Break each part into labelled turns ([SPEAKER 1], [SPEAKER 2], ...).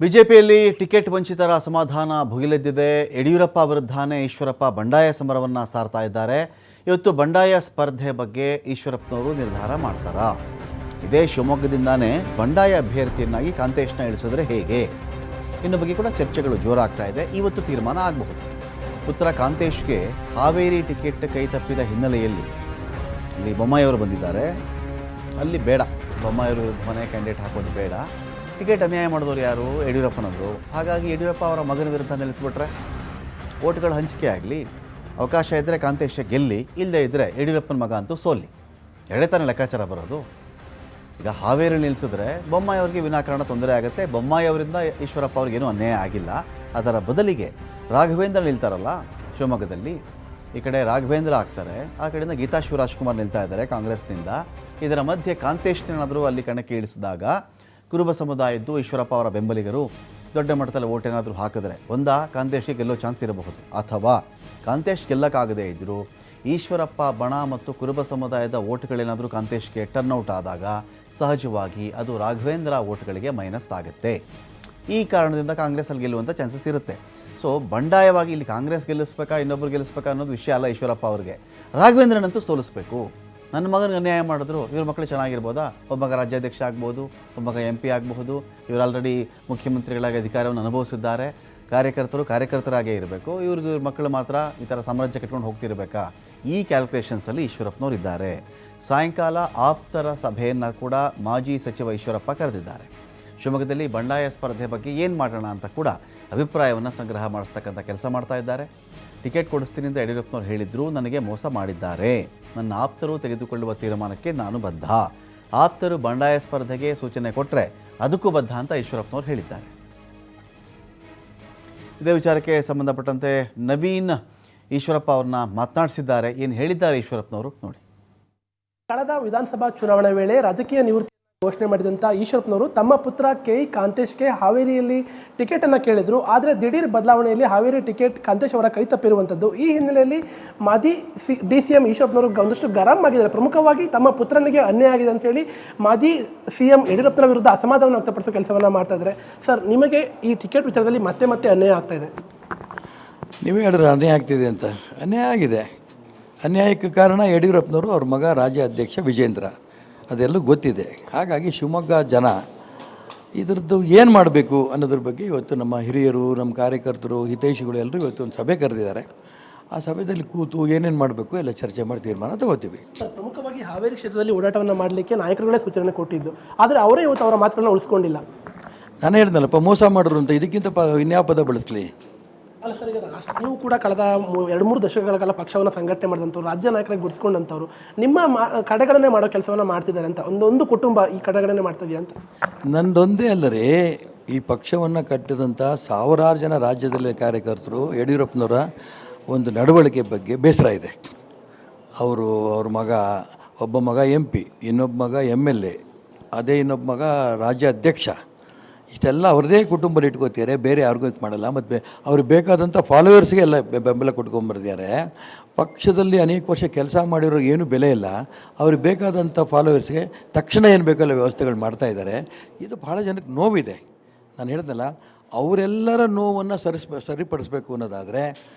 [SPEAKER 1] ಬಿಜೆಪಿಯಲ್ಲಿ ಟಿಕೆಟ್ ವಂಚಿತರ ಅಸಮಾಧಾನ ಭುಗಿಲೆದ್ದಿದೆ. ಯಡಿಯೂರಪ್ಪ ವಿರುದ್ಧನೇ ಈಶ್ವರಪ್ಪ ಬಂಡಾಯ ಸಮರವನ್ನು ಸಾರ್ತಾ ಇದ್ದಾರೆ. ಇವತ್ತು ಬಂಡಾಯ ಸ್ಪರ್ಧೆ ಬಗ್ಗೆ ಈಶ್ವರಪ್ಪನವರು ನಿರ್ಧಾರ ಮಾಡ್ತಾರಾ? ಇದೇ ಶಿವಮೊಗ್ಗದಿಂದಾನೇ ಬಂಡಾಯ ಅಭ್ಯರ್ಥಿಯನ್ನಾಗಿ ಕಾಂತೇಶ್ನ ಇಳಿಸಿದ್ರೆ ಹೇಗೆ ಇನ್ನು ಬಗ್ಗೆ ಕೂಡ ಚರ್ಚೆಗಳು ಜೋರಾಗ್ತಾ ಇದೆ. ಇವತ್ತು ತೀರ್ಮಾನ ಆಗಬಹುದು. ಪುತ್ರ ಕಾಂತೇಶ್ಗೆ ಹಾವೇರಿ ಟಿಕೆಟ್ ಕೈ ತಪ್ಪಿದ ಹಿನ್ನೆಲೆಯಲ್ಲಿ ಇಲ್ಲಿ ಬೊಮ್ಮಾಯಿಯವರು ಬಂದಿದ್ದಾರೆ. ಅಲ್ಲಿ ಬೇಡ, ಬೊಮ್ಮಾಯಿಯವರು ವಿರುದ್ಧನೇ ಕ್ಯಾಂಡಿಡೇಟ್ ಹಾಕೋದು ಬೇಡ, ಟಿಕೆಟ್ ಅನ್ಯಾಯ ಮಾಡಿದವರು ಯಾರು? ಯಡಿಯೂರಪ್ಪನವರು. ಹಾಗಾಗಿ ಯಡಿಯೂರಪ್ಪ ಅವರ ಮಗನ ವಿರುದ್ಧ ನಿಲ್ಲಿಸ್ಬಿಟ್ರೆ ಓಟ್ಗಳ ಹಂಚಿಕೆ ಆಗಲಿ, ಅವಕಾಶ ಇದ್ದರೆ ಕಾಂತೇಶ ಗೆಲ್ಲಿ, ಇಲ್ಲದೇ ಇದ್ದರೆ ಯಡಿಯೂರಪ್ಪನ ಮಗ ಅಂತೂ ಸೋಲ್ಲಿ. ಎರಡೇ ತಾನೇ ಲೆಕ್ಕಾಚಾರ ಬರೋದು. ಈಗ ಹಾವೇರಿ ನಿಲ್ಲಿಸಿದ್ರೆ ಬೊಮ್ಮಾಯಿ ಅವರಿಗೆ ವಿನಾಕಾರಣ ತೊಂದರೆ ಆಗುತ್ತೆ. ಬೊಮ್ಮಾಯಿ ಅವರಿಂದ ಈಶ್ವರಪ್ಪ ಅವ್ರಿಗೇನೂ ಅನ್ಯಾಯ ಆಗಿಲ್ಲ. ಅದರ ಬದಲಿಗೆ ರಾಘವೇಂದ್ರ ನಿಲ್ತಾರಲ್ಲ ಶಿವಮೊಗ್ಗದಲ್ಲಿ, ಈ ಕಡೆ ರಾಘವೇಂದ್ರ ಆಗ್ತಾರೆ, ಆ ಕಡೆಯಿಂದ ಗೀತಾ ಶಿವರಾಜ್ಕುಮಾರ್ ನಿಲ್ತಾ ಇದ್ದಾರೆ ಕಾಂಗ್ರೆಸ್ನಿಂದ. ಇದರ ಮಧ್ಯೆ ಕಾಂತೇಶ್ನೇನಾದರೂ ಅಲ್ಲಿ ಕಣಕ್ಕೆ ಇಳಿಸಿದಾಗ ಕುರುಬ ಸಮುದಾಯದ್ದು ಈಶ್ವರಪ್ಪ ಅವರ ಬೆಂಬಲಿಗರು ದೊಡ್ಡ ಮಟ್ಟದಲ್ಲಿ ಓಟ್ ಏನಾದರೂ ಹಾಕಿದ್ರೆ ಕಾಂತೇಶ್ಗೆ ಗೆಲ್ಲೋ ಚಾನ್ಸ್ ಇರಬಹುದು. ಅಥವಾ ಕಾಂತೇಶ್ ಗೆಲ್ಲಕ್ಕಾಗದೇ ಇದ್ದರೂ ಈಶ್ವರಪ್ಪ ಬಣ ಮತ್ತು ಕುರುಬ ಸಮುದಾಯದ ಓಟ್ಗಳೇನಾದರೂ ಕಾಂತೇಶ್ಗೆ ಟರ್ನ್ಔಟ್ ಆದಾಗ ಸಹಜವಾಗಿ ಅದು ರಾಘವೇಂದ್ರ ಓಟ್ಗಳಿಗೆ ಮೈನಸ್ ಆಗುತ್ತೆ. ಈ ಕಾರಣದಿಂದ ಕಾಂಗ್ರೆಸ್ಸಲ್ಲಿ ಗೆಲ್ಲುವಂಥ ಚಾನ್ಸಸ್ ಇರುತ್ತೆ. ಸೊ ಬಂಡಾಯವಾಗಿ ಇಲ್ಲಿ ಕಾಂಗ್ರೆಸ್ ಗೆಲ್ಲಿಸ್ಬೇಕಾ ಇನ್ನೊಬ್ರು ಗೆಲ್ಲಿಸ್ಬೇಕಾ ಅನ್ನೋದು ವಿಷಯ ಅಲ್ಲ. ಈಶ್ವರಪ್ಪ ಅವ್ರಿಗೆ ರಾಘವೇಂದ್ರನಂತೂ ಸೋಲಿಸ್ಬೇಕು. ನನ್ನ ಮಗನಿಗೆ ಅನ್ಯಾಯ ಮಾಡಿದ್ರು, ಇವ್ರ ಮಕ್ಕಳು ಚೆನ್ನಾಗಿರ್ಬೋದಾ? ಒಬ್ಬ ಮಗ ರಾಜ್ಯಾಧ್ಯಕ್ಷ ಆಗ್ಬೋದು, ಒಬ್ಬ ಮಗ MP ಆಗಬಹುದು. ಇವರು ಆಲ್ರೆಡಿ ಮುಖ್ಯಮಂತ್ರಿಗಳಾಗಿ ಅಧಿಕಾರವನ್ನು ಅನುಭವಿಸಿದ್ದಾರೆ. ಕಾರ್ಯಕರ್ತರಾಗೇ ಇರಬೇಕು. ಇವ್ರ ಮಕ್ಕಳು ಮಾತ್ರ ಈ ಥರ ಸಾಮ್ರಾಜ್ಯ ಕಟ್ಕೊಂಡು ಹೋಗ್ತಿರ್ಬೇಕಾ? ಈ ಕ್ಯಾಲ್ಕುಲೇಷನ್ಸಲ್ಲಿ ಈಶ್ವರಪ್ಪನವ್ರು ಇದ್ದಾರೆ. ಸಾಯಂಕಾಲ ಆಪ್ತರ ಸಭೆಯನ್ನು ಕೂಡ ಮಾಜಿ ಸಚಿವ ಈಶ್ವರಪ್ಪ ಕರೆದಿದ್ದಾರೆ. ಶಿವಮೊಗ್ಗದಲ್ಲಿ ಬಂಡಾಯ ಸ್ಪರ್ಧೆ ಬಗ್ಗೆ ಏನು ಮಾಡೋಣ ಅಂತ ಕೂಡ ಅಭಿಪ್ರಾಯವನ್ನು ಸಂಗ್ರಹ ಮಾಡಿಸ್ತಕ್ಕಂಥ ಕೆಲಸ ಮಾಡ್ತಾ ಇದ್ದಾರೆ. ಟಿಕೆಟ್ ಕೊಡಿಸ್ತೀನಿ ಅಂತ ಯಡಿಯೂರಪ್ಪನವ್ರು ಹೇಳಿದ್ರು, ನನಗೆ ಮೋಸ ಮಾಡಿದ್ದಾರೆ. ನನ್ನ ಆಪ್ತರು ತೆಗೆದುಕೊಳ್ಳುವ ತೀರ್ಮಾನಕ್ಕೆ ನಾನು ಬದ್ಧ. ಆಪ್ತರು ಬಂಡಾಯ ಸ್ಪರ್ಧೆಗೆ ಸೂಚನೆ ಕೊಟ್ಟರೆ ಅದಕ್ಕೂ ಬದ್ಧ ಅಂತ ಈಶ್ವರಪ್ಪನವ್ರು ಹೇಳಿದ್ದಾರೆ. ಇದೇ ವಿಚಾರಕ್ಕೆ ಸಂಬಂಧಪಟ್ಟಂತೆ ನವೀನ್ ಈಶ್ವರಪ್ಪ ಅವ್ರನ್ನ ಮಾತನಾಡಿಸಿದ್ದಾರೆ. ಏನು ಹೇಳಿದ್ದಾರೆ ಈಶ್ವರಪ್ಪನವರು ನೋಡಿ.
[SPEAKER 2] ಕಳೆದ ವಿಧಾನಸಭಾ ಚುನಾವಣೆ ವೇಳೆ ರಾಜಕೀಯ ನಿವೃತ್ತಿ ಘೋಷಣೆ ಮಾಡಿದಂಥ ಈಶ್ವರಪ್ಪನವರು ತಮ್ಮ ಪುತ್ರ ಕಾಂತೇಶ್ಗೆ ಹಾವೇರಿಯಲ್ಲಿ ಟಿಕೆಟನ್ನು ಕೇಳಿದರು. ಆದರೆ ದಿಢೀರ್ ಬದಲಾವಣೆಯಲ್ಲಿ ಹಾವೇರಿ ಟಿಕೆಟ್ ಕಾಂತೇಶ್ ಅವರ ಕೈ ತಪ್ಪಿರುವಂಥದ್ದು. ಈ ಹಿನ್ನೆಲೆಯಲ್ಲಿ ಮಾಜಿ DCM ಈಶ್ವರಪ್ಪನವರು ಒಂದಷ್ಟು ಗರಂ ಆಗಿದ್ದಾರೆ. ಪ್ರಮುಖವಾಗಿ ತಮ್ಮ ಪುತ್ರನಿಗೆ ಅನ್ಯಾಯ ಆಗಿದೆ ಅಂತೇಳಿ ಮಾಜಿ CM ಯಡಿಯೂರಪ್ಪನ ವಿರುದ್ಧ ಅಸಮಾಧಾನ ವ್ಯಕ್ತಪಡಿಸೋ ಕೆಲಸವನ್ನು ಮಾಡ್ತಾ ಇದ್ದಾರೆ. ಸರ್, ನಿಮಗೆ ಈ ಟಿಕೆಟ್ ವಿಚಾರದಲ್ಲಿ ಮತ್ತೆ ಮತ್ತೆ ಅನ್ಯಾಯ ಆಗ್ತಾ ಇದೆ?
[SPEAKER 3] ನೀವೇ ಹೇಳಿದ್ರೆ ಅನ್ಯಾಯ ಆಗ್ತಿದೆ ಅಂತ. ಅನ್ಯಾಯ ಆಗಿದೆ. ಅನ್ಯಾಯಕ್ಕೆ ಕಾರಣ ಯಡಿಯೂರಪ್ಪನವರು, ಅವ್ರ ಮಗ ರಾಜ್ಯಾಧ್ಯಕ್ಷ ವಿಜೇಂದ್ರ, ಅದೆಲ್ಲೂ ಗೊತ್ತಿದೆ. ಹಾಗಾಗಿ ಶಿವಮೊಗ್ಗ ಜನ ಇದ್ರದ್ದು ಏನು ಮಾಡಬೇಕು ಅನ್ನೋದ್ರ ಬಗ್ಗೆ ಇವತ್ತು ನಮ್ಮ ಹಿರಿಯರು, ನಮ್ಮ ಕಾರ್ಯಕರ್ತರು, ಹಿತೈಷಿಗಳು ಎಲ್ಲರೂ ಇವತ್ತು ಒಂದು ಸಭೆ ಕರೆದಿದ್ದಾರೆ. ಆ ಸಭೆಯಲ್ಲಿ ಕೂತು ಏನೇನು ಮಾಡಬೇಕು ಎಲ್ಲ ಚರ್ಚೆ ಮಾಡಿ ತೀರ್ಮಾನ ತಗೋತೀವಿ.
[SPEAKER 2] ಪ್ರಮುಖವಾಗಿ ಹಾವೇರಿ ಕ್ಷೇತ್ರದಲ್ಲಿ ಓಡಾಟವನ್ನು ಮಾಡಲಿಕ್ಕೆ ನಾಯಕರುಗಳೇ ಸೂಚನೆ ಕೊಟ್ಟಿದ್ದು, ಆದರೆ ಅವರೇ ಇವತ್ತು ಅವರ ಮಾತುಗಳನ್ನ ಉಳಿಸ್ಕೊಂಡಿಲ್ಲ.
[SPEAKER 3] ನಾನು ಹೇಳಿದ್ನಲ್ಲಪ್ಪ, ಮೋಸ ಮಾಡಿದ್ರು ಅಂತ. ಇದಕ್ಕಿಂತ ಇನ್ಯಾವ ಪದ ಬಳಸಲಿ?
[SPEAKER 2] ಅಲ್ಲ ಸರ್, ಈಗ ನೀವು ಕೂಡ ಕಳೆದ 2-3 ದಶಕಗಳ ಕಾಲ ಪಕ್ಷವನ್ನು ಸಂಘಟನೆ ಮಾಡಿದಂಥವ್ರು, ರಾಜ್ಯ ನಾಯಕರಾಗಿ ಗುರುತಿಸ್ಕೊಂಡಂಥವ್ರು, ನಿಮ್ಮ ಕಡೆಗಣನೆ ಮಾಡೋ ಕೆಲಸವನ್ನು ಮಾಡ್ತಿದ್ದಾರೆ ಅಂತ ಒಂದು ಕುಟುಂಬ ಈ ಕಡೆಗಣನೆ ಮಾಡ್ತಿದೆಯಾ ಅಂತ?
[SPEAKER 3] ನಂದೊಂದೇ ಅಲ್ಲರೇ, ಈ ಪಕ್ಷವನ್ನು ಕಟ್ಟಿದಂಥ ಸಾವಿರಾರು ಜನ ರಾಜ್ಯದಲ್ಲಿ ಕಾರ್ಯಕರ್ತರು ಯಡಿಯೂರಪ್ಪನವರ ಒಂದು ನಡವಳಿಕೆ ಬಗ್ಗೆ ಬೇಸರ ಇದೆ. ಅವ್ರ ಮಗ, ಒಬ್ಬ ಮಗ MP, ಇನ್ನೊಬ್ಬ ಮಗ MLA, ಅದೇ ಇನ್ನೊಬ್ಬ ಮಗ ರಾಜ್ಯಾಧ್ಯಕ್ಷ. ಇಷ್ಟೆಲ್ಲ ಅವ್ರದ್ದೇ ಕುಟುಂಬದಲ್ಲಿ ಇಟ್ಕೋತಾರೆ, ಬೇರೆ ಯಾರಿಗೂ ಇದು ಮಾಡಲ್ಲ. ಮತ್ತು ಅವ್ರಿಗೆ ಬೇಕಾದಂಥ ಫಾಲೋವರ್ಸ್ಗೆ ಎಲ್ಲ ಬೆಂಬಲ ಕೊಟ್ಕೊಂಬರ್ದಿದ್ದಾರೆ. ಪಕ್ಷದಲ್ಲಿ ಅನೇಕ ವರ್ಷ ಕೆಲಸ ಮಾಡಿರೋ ಏನೂ ಬೆಲೆ ಇಲ್ಲ. ಅವ್ರಿಗೆ ಬೇಕಾದಂಥ ಫಾಲೋವರ್ಸ್ಗೆ ತಕ್ಷಣ ಏನು ಬೇಕಲ್ಲ ವ್ಯವಸ್ಥೆಗಳು ಮಾಡ್ತಾಯಿದ್ದಾರೆ. ಇದು ಭಾಳ ಜನಕ್ಕೆ ನೋವಿದೆ. ನಾನು ಹೇಳಿದ್ನಲ್ಲ, ಅವರೆಲ್ಲರ ನೋವನ್ನು ಸರಿಪಡಿಸ್ಬೇಕು ಅನ್ನೋದಾದರೆ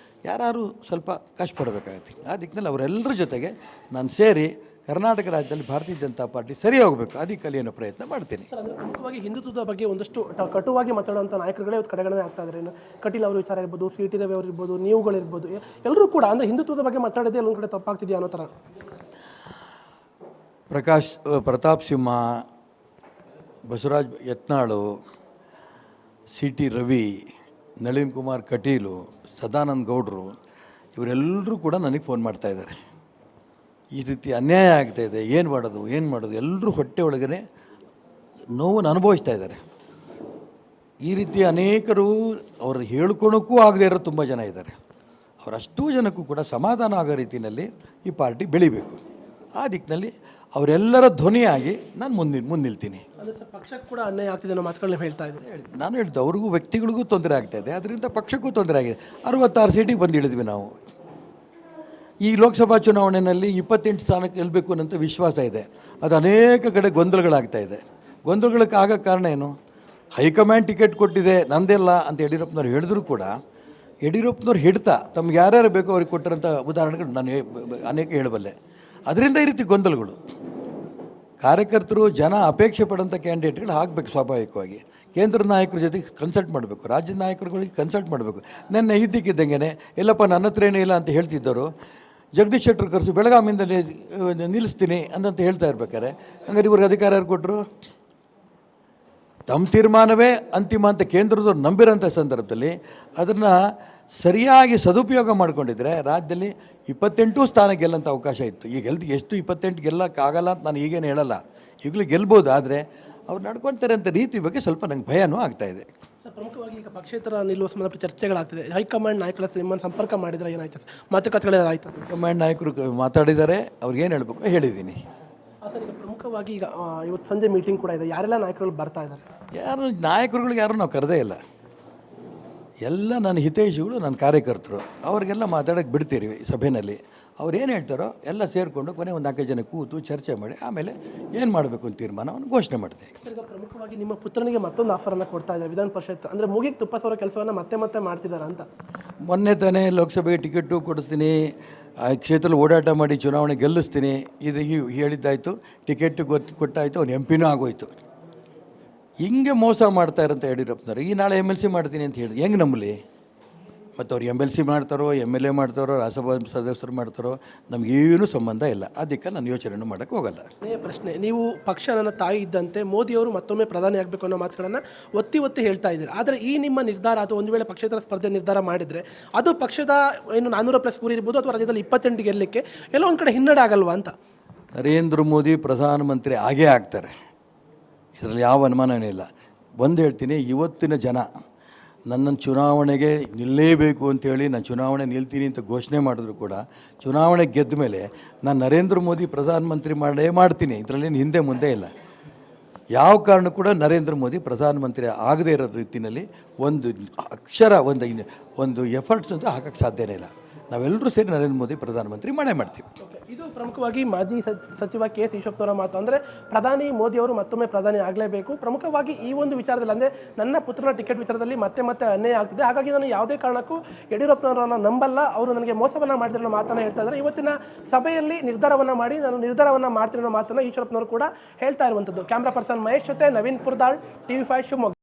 [SPEAKER 3] ಯಾರು ಸ್ವಲ್ಪ ಕಷ್ಟಪಡಬೇಕಾಗತ್ತೆ. ಆ ದಿಕ್ಕಿನಲ್ಲಿ ಅವರೆಲ್ಲರ ಜೊತೆಗೆ ನಾನು ಸೇರಿ ಕರ್ನಾಟಕ ರಾಜ್ಯದಲ್ಲಿ ಭಾರತೀಯ ಜನತಾ ಪಾರ್ಟಿ ಸರಿ ಹೋಗಬೇಕು, ಅದಕ್ಕೆ ಕಲಿಯೋ ಪ್ರಯತ್ನ ಮಾಡ್ತೀನಿ.
[SPEAKER 2] ಮುಖ್ಯವಾಗಿ ಹಿಂದುತ್ವದ ಬಗ್ಗೆ ಒಂದಷ್ಟು ಕಟುವಾಗಿ ಮಾತಾಡುವಂಥ ನಾಯಕರುಗಳೇ ಇವತ್ತು ಕಡೆಗಣನೆ ಆಗ್ತಾ ಇದ್ದಾರೆ. ಕಟೀಲ್ ಅವ್ರ ವಿಚಾರ ಇರ್ಬೋದು, CT ರವಿ ಅವರು ಇರ್ಬೋದು, ನೀವುಗಳಿರ್ಬೋದು, ಎಲ್ಲರೂ ಕೂಡ ಅಂದರೆ ಹಿಂದುತ್ವದ ಬಗ್ಗೆ ಮಾತಾಡೋದೇ ಎಲ್ಲೊಂದು ಕಡೆ ತಪ್ಪಾಗ್ತಿದೆಯಾ ಅನ್ನೋ ಥರ.
[SPEAKER 3] ಪ್ರತಾಪ್ ಸಿಂಹ, ಬಸವರಾಜ್ ಯತ್ನಾಳು, CT ರವಿ, ನಳಿನ್ ಕುಮಾರ್ ಕಟೀಲು, ಸದಾನಂದ ಗೌಡರು, ಇವರೆಲ್ಲರೂ ಕೂಡ ನನಗೆ ಫೋನ್ ಮಾಡ್ತಾಯಿದ್ದಾರೆ. ಈ ರೀತಿ ಅನ್ಯಾಯ ಆಗ್ತಾಯಿದೆ, ಏನು ಮಾಡೋದು ಎಲ್ಲರೂ ಹೊಟ್ಟೆ ಒಳಗಡೆ ನೋವನ್ನು ಅನುಭವಿಸ್ತಾ ಇದ್ದಾರೆ. ಈ ರೀತಿ ಅನೇಕರು ಅವರು ಹೇಳ್ಕೊಳಕ್ಕೂ ಆಗದೇ ಇರೋ ತುಂಬ ಜನ ಇದ್ದಾರೆ. ಅವರಷ್ಟೂ ಜನಕ್ಕೂ ಕೂಡ ಸಮಾಧಾನ ಆಗೋ ರೀತಿಯಲ್ಲಿ ಈ ಪಾರ್ಟಿ ಬೆಳಿಬೇಕು. ಆ ದಿಕ್ಕಿನಲ್ಲಿ ಅವರೆಲ್ಲರ ಧ್ವನಿಯಾಗಿ ನಾನು ಮುಂದಿಲ್ತೀನಿ.
[SPEAKER 2] ಪಕ್ಷಕ್ಕೆ ಕೂಡ ಅನ್ಯಾಯ ಆಗ್ತಿದೆ ಅನ್ನೋ ಮಾತುಗಳನ್ನ ಹೇಳ್ತಾ ಇದ್ದೀನಿ.
[SPEAKER 3] ನಾನು ಹೇಳಿದ್ದು, ಅವ್ರಿಗೂ ವ್ಯಕ್ತಿಗಳಿಗೂ ತೊಂದರೆ ಆಗ್ತಾಯಿದೆ, ಅದರಿಂದ ಪಕ್ಷಕ್ಕೂ ತೊಂದರೆ ಆಗಿದೆ. 66 ಸೀಟಿಗೆ ಬಂದು ಇಳಿದ್ವಿ ನಾವು. ಈ ಲೋಕಸಭಾ ಚುನಾವಣೆಯಲ್ಲಿ 28 ಸ್ಥಾನಕ್ಕೆ ಗೆಲ್ಲಬೇಕು ಅನ್ನೋಂಥ ವಿಶ್ವಾಸ ಇದೆ. ಅದು ಅನೇಕ ಕಡೆ ಗೊಂದಲಗಳಾಗ್ತಾಯಿದೆ. ಗೊಂದಲಗಳಕ್ಕೆ ಆಗೋ ಕಾರಣ ಏನು? ಹೈಕಮಾಂಡ್ ಟಿಕೆಟ್ ಕೊಟ್ಟಿದೆ ನಂದೆಲ್ಲ ಅಂತ ಯಡಿಯೂರಪ್ಪನವ್ರು ಹೇಳಿದ್ರು ಕೂಡ ಯಡಿಯೂರಪ್ಪನವ್ರು ಹಿಡ್ತಾ ತಮ್ಗೆ ಯಾರ್ಯಾರು ಬೇಕೋ ಅವ್ರಿಗೆ ಕೊಟ್ಟಿರೋಂಥ ಉದಾಹರಣೆಗಳು ನಾನು ಅನೇಕ ಹೇಳಬಲ್ಲೆ. ಅದರಿಂದ ಈ ರೀತಿ ಗೊಂದಲಗಳು. ಕಾರ್ಯಕರ್ತರು ಜನ ಅಪೇಕ್ಷೆ ಪಡೋಂಥ ಕ್ಯಾಂಡಿಡೇಟ್ಗಳು ಆಗಬೇಕು ಸ್ವಾಭಾವಿಕವಾಗಿ. ಕೇಂದ್ರ ನಾಯಕರ ಜೊತೆಗೆ ಕನ್ಸಲ್ಟ್ ಮಾಡಬೇಕು, ರಾಜ್ಯದ ನಾಯಕರುಗಳಿಗೆ ಕನ್ಸಲ್ಟ್ ಮಾಡಬೇಕು. ನೆನ್ನೆ ಇದ್ದಕ್ಕಿದ್ದಂಗೆ ಎಲ್ಲಪ್ಪ ನನ್ನ ಹತ್ರ ಏನೂ ಇಲ್ಲ ಅಂತ ಹೇಳ್ತಿದ್ದರು, ಜಗದೀಶ್ ಶೆಟ್ಟರ್ ಕರೆಸಿ ಬೆಳಗಾವಿಂದಲೇ ನಿಲ್ಲಿಸ್ತೀನಿ ಅಂತ ಹೇಳ್ತಾ ಇರ್ಬೇಕಾರೆ ಹಂಗಾರೆ ಇವ್ರಿಗೆ ಅಧಿಕಾರ ಯಾರು ಕೊಟ್ಟರು? ತಮ್ಮ ತೀರ್ಮಾನವೇ ಅಂತಿಮ ಅಂತ ಕೇಂದ್ರದವ್ರು ನಂಬಿರೋಂಥ ಸಂದರ್ಭದಲ್ಲಿ ಅದನ್ನು ಸರಿಯಾಗಿ ಸದುಪಯೋಗ ಮಾಡಿಕೊಂಡಿದ್ರೆ ರಾಜ್ಯದಲ್ಲಿ 28 ಸ್ಥಾನ ಗೆಲ್ಲಂಥ ಅವಕಾಶ ಇತ್ತು. ಈಗ ಎಷ್ಟು 28 ಗೆಲ್ಲಕ್ಕಾಗಲ್ಲ ಅಂತ ನಾನು ಈಗೇನು ಹೇಳಲ್ಲ, ಈಗಲೂ ಗೆಲ್ಬೋದು. ಆದರೆ ಅವ್ರು ನಡ್ಕೊಳ್ತಾರೆ ಅಂತ ರೀತಿ ಬಗ್ಗೆ ಸ್ವಲ್ಪ ನಂಗೆ ಭಯನೂ ಆಗ್ತಾಯಿದೆ.
[SPEAKER 2] ಪ್ರಮುಖವಾಗಿ ಈಗ ಪಕ್ಷೇತರ ನಿಲ್ಲುವ ಸಂಬಂಧಪಟ್ಟ ಚರ್ಚೆಗಳಾಗ್ತಿದೆ. ಹೈಕಮಾಂಡ್ ನಾಯಕರ ನಿಮ್ಮನ್ನು ಸಂಪರ್ಕ ಮಾಡಿದ್ರೆ ಏನಾಯ್ತು? ಮಾತುಕತೆಗಳಾಯ್ತು?
[SPEAKER 3] ಹೈಕಮಾಂಡ್ ನಾಯಕರು ಮಾತಾಡಿದ್ದಾರೆ, ಅವ್ರಿಗೆ ಏನು ಹೇಳಬೇಕು ಹೇಳಿದ್ದೀನಿ.
[SPEAKER 2] ಸರ್, ಈಗ ಪ್ರಮುಖವಾಗಿ ಈಗ ಇವತ್ತು ಸಂಜೆ ಮೀಟಿಂಗ್ ಕೂಡ ಇದೆ. ಯಾರೆಲ್ಲ ನಾಯಕರುಗಳು ಬರ್ತಾ ಇದ್ದಾರೆ?
[SPEAKER 3] ಯಾರು ನಾಯಕರುಗಳಿಗೆ ಯಾರು ನಾವು ಕರೆದೇ ಇಲ್ಲ. ಎಲ್ಲ ನನ್ನ ಹಿತೈಷಿಗಳು, ನನ್ನ ಕಾರ್ಯಕರ್ತರು, ಅವ್ರಿಗೆಲ್ಲ ಮಾತಾಡೋಕ್ಕೆ ಬಿಡ್ತೀರಿ ಸಭೆಯಲ್ಲಿ. ಅವ್ರು ಏನು ಹೇಳ್ತಾರೋ ಎಲ್ಲ ಸೇರಿಕೊಂಡು ಕೊನೆ ಒಂದು 4 ಜನ ಕೂತು ಚರ್ಚೆ ಮಾಡಿ ಆಮೇಲೆ ಏನು ಮಾಡಬೇಕು ಅಂತ ತೀರ್ಮಾನವನ್ನು ಘೋಷಣೆ ಮಾಡ್ತೀವಿ.
[SPEAKER 2] ಈಗ ಪ್ರಮುಖವಾಗಿ ನಿಮ್ಮ ಪುತ್ರನಿಗೆ ಮತ್ತೊಂದು ಆಫರನ್ನು ಕೊಡ್ತಾ ಇದ್ದಾರೆ ವಿಧಾನ ಪರಿಷತ್, ಅಂದರೆ ಮೂಗಿಗೆ ತುಪ್ಪ ಸವರೋ ಕೆಲಸವನ್ನು ಮತ್ತೆ ಮಾಡ್ತಿದ್ದಾರೆ ಅಂತ.
[SPEAKER 3] ಮೊನ್ನೆ ತಾನೇ ಲೋಕಸಭೆಗೆ ಟಿಕೆಟು ಕೊಡಿಸ್ತೀನಿ, ಆ ಕ್ಷೇತ್ರದಲ್ಲಿ ಓಡಾಟ ಮಾಡಿ ಚುನಾವಣೆ ಗೆಲ್ಲಿಸ್ತೀನಿ ಇದು ಹೇಳಿದ್ದಾಯಿತು, ಟಿಕೆಟ್ ಕೊಟ್ಟಾಯಿತು, ಅವ್ನು MP ಆಗೋಯ್ತು. ಹಿಂಗೆ ಮೋಸ ಮಾಡ್ತಾ ಇರೋಂಥ ಯಡಿಯೂರಪ್ಪನವ್ರು ಈ ನಾಳೆ MLC ಮಾಡ್ತೀನಿ ಅಂತ ಹೇಳಿದ್ರು ಹೆಂಗೆ ನಂಬಲಿ? ಮತ್ತು ಅವ್ರು MLC ಮಾಡ್ತಾರೋ MLA ಮಾಡ್ತಾರೋ ರಾಜ್ಯಸಭಾ ಸದಸ್ಯರು ಮಾಡ್ತಾರೋ ನಮಗೇನೂ ಸಂಬಂಧ ಇಲ್ಲ. ಅದಕ್ಕೆ ನಾನು ಯೋಚನೆ ಮಾಡೋಕ್ಕೆ ಹೋಗಲ್ಲ.
[SPEAKER 2] ಪ್ರಶ್ನೆ, ನೀವು ಪಕ್ಷ ನನ್ನ ತಾಯಿ ಇದ್ದಂತೆ ಮೋದಿಯವರು ಮತ್ತೊಮ್ಮೆ ಪ್ರಧಾನಿ ಆಗಬೇಕು ಅನ್ನೋ ಮಾತುಗಳನ್ನು ಒತ್ತಿ ಹೇಳ್ತಾ ಇದ್ದೀರಿ. ಆದರೆ ಈ ನಿಮ್ಮ ನಿರ್ಧಾರ ಅಥವಾ ಒಂದು ವೇಳೆ ಪಕ್ಷೇತರ ಸ್ಪರ್ಧೆ ನಿರ್ಧಾರ ಮಾಡಿದರೆ ಅದು ಪಕ್ಷದ ಏನು 400+ ಗುರಿ ಇರ್ಬೋದು ಅಥವಾ ರಾಜ್ಯದಲ್ಲಿ 28 ಗೆಲ್ಲಲಿಕ್ಕೆ ಎಲ್ಲೋ ಒಂದು ಕಡೆ ಹಿನ್ನಡೆ ಆಗಲ್ವಾ ಅಂತ?
[SPEAKER 3] ನರೇಂದ್ರ ಮೋದಿ ಪ್ರಧಾನಮಂತ್ರಿ ಆಗೇ ಆಗ್ತಾರೆ, ಇದರಲ್ಲಿ ಯಾವ ಅನುಮಾನವೇ ಇಲ್ಲ. ಒಂದು ಹೇಳ್ತೀನಿ, ಇವತ್ತಿನ ಜನ ನನ್ನನ್ನು ಚುನಾವಣೆಗೆ ನಿಲ್ಲೇಬೇಕು ಅಂತೇಳಿ ನಾನು ಚುನಾವಣೆ ನಿಲ್ತೀನಿ ಅಂತ ಘೋಷಣೆ ಮಾಡಿದ್ರು ಕೂಡ ಚುನಾವಣೆ ಗೆದ್ದ ಮೇಲೆ ನಾನು ನರೇಂದ್ರ ಮೋದಿ ಪ್ರಧಾನಮಂತ್ರಿ ಮಾಡ್ತೀನಿ, ಇದರಲ್ಲಿ ಹಿಂದೆ ಮುಂದೆ ಇಲ್ಲ. ಯಾವ ಕಾರಣ ಕೂಡ ನರೇಂದ್ರ ಮೋದಿ ಪ್ರಧಾನಮಂತ್ರಿ ಆಗದೇ ಇರೋ ರೀತಿಯಲ್ಲಿ ಒಂದು ಅಕ್ಷರ ಒಂದು ಎಫರ್ಟ್ಸ್ ಅಂತ ಹಾಕೋಕ್ಕೆ ಸಾಧ್ಯನೇ ಇಲ್ಲ. ನಾವೆಲ್ಲರೂ ಸೇರಿ ನರೇಂದ್ರ ಮೋದಿ ಪ್ರಧಾನಮಂತ್ರಿ ಮಾಡ್ತೀವಿ.
[SPEAKER 2] ಇದು ಪ್ರಮುಖವಾಗಿ ಮಾಜಿ ಸಚಿವ KS ಈಶ್ವರಪ್ಪನವರ ಮಾತು. ಅಂದರೆ ಪ್ರಧಾನಿ ಮೋದಿಯವರು ಮತ್ತೊಮ್ಮೆ ಪ್ರಧಾನಿ ಆಗಲೇಬೇಕು. ಪ್ರಮುಖವಾಗಿ ಈ ಒಂದು ವಿಚಾರದಲ್ಲಿ, ಅಂದರೆ ನನ್ನ ಪುತ್ರನ ಟಿಕೆಟ್ ವಿಚಾರದಲ್ಲಿ ಮತ್ತೆ ಅನ್ಯಾಯ ಆಗ್ತಿದೆ, ಹಾಗಾಗಿ ನಾನು ಯಾವುದೇ ಕಾರಣಕ್ಕೂ ಯಡಿಯೂರಪ್ಪನವರನ್ನು ನಂಬಲ್ಲ, ಅವರು ನನಗೆ ಮೋಸವನ್ನು ಮಾಡಿದ್ರು ಮಾತನ್ನು ಹೇಳ್ತಾ ಇದ್ದಾರೆ. ಇವತ್ತಿನ ಸಭೆಯಲ್ಲಿ ನಿರ್ಧಾರವನ್ನು ಮಾಡಿ ನಾನು ನಿರ್ಧಾರವನ್ನು ಮಾಡ್ತೀನಿ ಅನ್ನೋ ಮಾತನ್ನು ಈಶ್ವರಪ್ಪನವರು ಕೂಡ ಹೇಳ್ತಾ ಇರುವಂಥದ್ದು. ಕ್ಯಾಮ್ರಾ ಪರ್ಸನ್ ಮಹೇಶ್ ಜೊತೆ ನವೀನ್ ಪುರ್ದಾಳ್, TV5 ಶಿವಮೊಗ್ಗ.